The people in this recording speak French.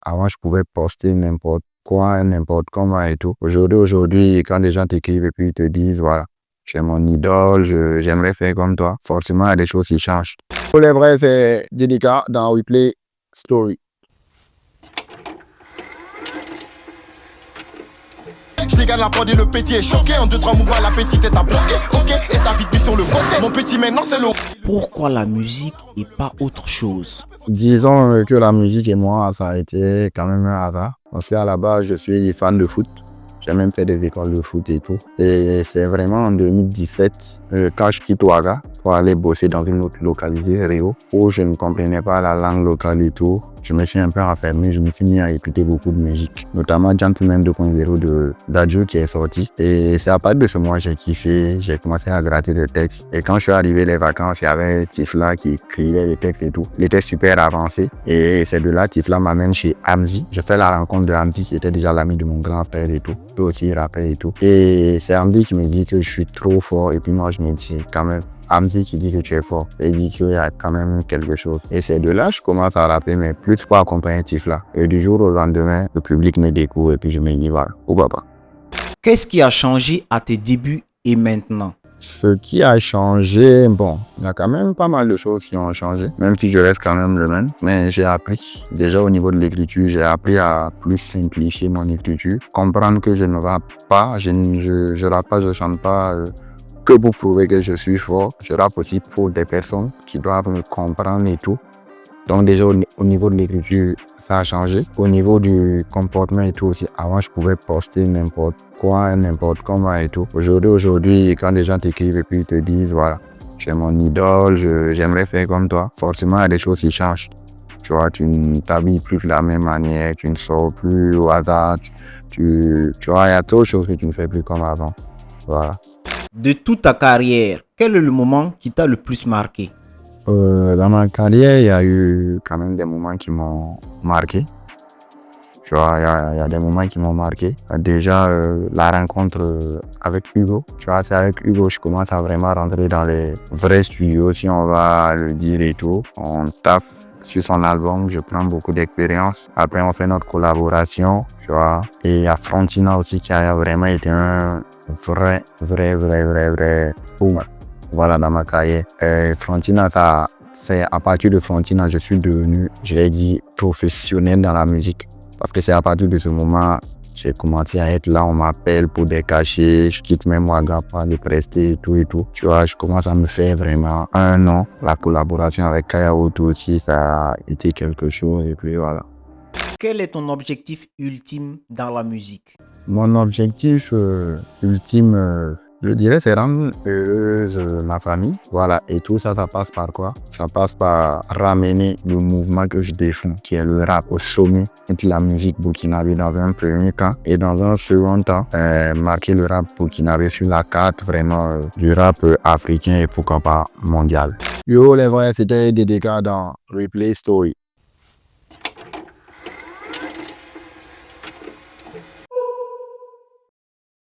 Avant, je pouvais poster n'importe quoi, n'importe comment et tout. Aujourd'hui, quand les gens t'écrivent et puis ils te disent, voilà, tu es mon idole, j'aimerais faire comme toi, forcément, il y a des choses qui changent. Pour les vrais, c'est délicat dans Replay Story. Je dégage la prod et le petit est choqué. En 2-3 mouvements, la petite est à bloquer. Ok, et ta vie sur le côté. Mon petit maintenant, c'est le. Pourquoi la musique et pas autre chose? Disons que la musique et moi, ça a été quand même un hasard. Parce qu'à la base, je suis fan de foot. J'ai même fait des écoles de foot et tout. Et c'est vraiment en 2017, quand je quitte Ouaga pour aller bosser dans une autre localité, Rio, où je ne comprenais pas la langue locale et tout. Je me suis un peu renfermé, je me suis mis à écouter beaucoup de musique, notamment Gentleman 2.0 de Dadju qui est sorti. Et c'est à partir de ce mois j'ai kiffé, j'ai commencé à gratter des textes. Et quand je suis arrivé les vacances, il y avait Tifla qui écrivait les textes et tout. Il était super avancé. Et c'est de là Tifla m'amène chez Amzi. Je fais la rencontre de Amzi qui était déjà l'ami de mon grand frère et tout. Lui aussi il rappelle et tout. Et c'est Amzi qui me dit que je suis trop fort. Et puis moi je me dis quand même. Amzi qui dit que tu es fort et dit qu'il y a quand même quelque chose. Et c'est de là que je commence à rapper, mais plus pour accompagner Tifla. Et du jour au lendemain, le public me découvre et puis je me dis voilà, pourquoi pas. Qu'est-ce qui a changé à tes débuts et maintenant? Ce qui a changé, bon, il y a quand même pas mal de choses qui ont changé, même si je reste quand même le même. Mais j'ai appris, déjà au niveau de l'écriture, j'ai appris à plus simplifier mon écriture, comprendre que je ne rappe pas, je rappe pas, je chante pas. Que pour prouver que je suis fort, je rappe aussi pour des personnes qui doivent me comprendre et tout. Donc déjà au niveau de l'écriture, ça a changé. Au niveau du comportement et tout aussi, avant je pouvais poster n'importe quoi, n'importe comment et tout. Aujourd'hui, quand les gens t'écrivent et puis ils te disent, voilà, tu es mon idole, j'aimerais faire comme toi, forcément il y a des choses qui changent. Tu vois, tu ne t'habilles plus de la même manière, tu ne sors plus au hasard, tu vois, il y a trop de choses que tu ne fais plus comme avant. Voilà. De toute ta carrière, quel est le moment qui t'a le plus marqué? Dans ma carrière, il y a eu quand même des moments qui m'ont marqué. Tu vois, il y a des moments qui m'ont marqué. Déjà, la rencontre avec Hugo. Tu vois, c'est avec Hugo que je commence à vraiment rentrer dans les vrais studios, si on va le dire et tout. On taffe sur son album, je prends beaucoup d'expérience. Après, on fait notre collaboration, tu vois. Et il y a Frontina aussi qui a vraiment été un vrai boom. Voilà, dans ma carrière. Frontina, c'est à partir de Frontina, je suis devenu, je l'ai dit, professionnel dans la musique. Parce que c'est à partir de ce moment, j'ai commencé à être là, on m'appelle pour des cachets, je quitte même Ouaga pour aller prester et tout et tout. Tu vois, je commence à me faire vraiment un nom. La collaboration avec Kaya Otu aussi, ça a été quelque chose et puis voilà. Quel est ton objectif ultime dans la musique? Mon objectif ultime, je dirais, c'est rendre heureuse ma famille. Voilà, et tout ça, ça passe par quoi? Ça passe par ramener le mouvement que je défends, qui est le rap, au sommet de la musique burkinabé dans un premier temps. Et dans un second temps, marquer le rap burkinabé sur la carte vraiment du rap africain et pourquoi pas mondial. Yo les vrais, c'était DDK dans Replay Story.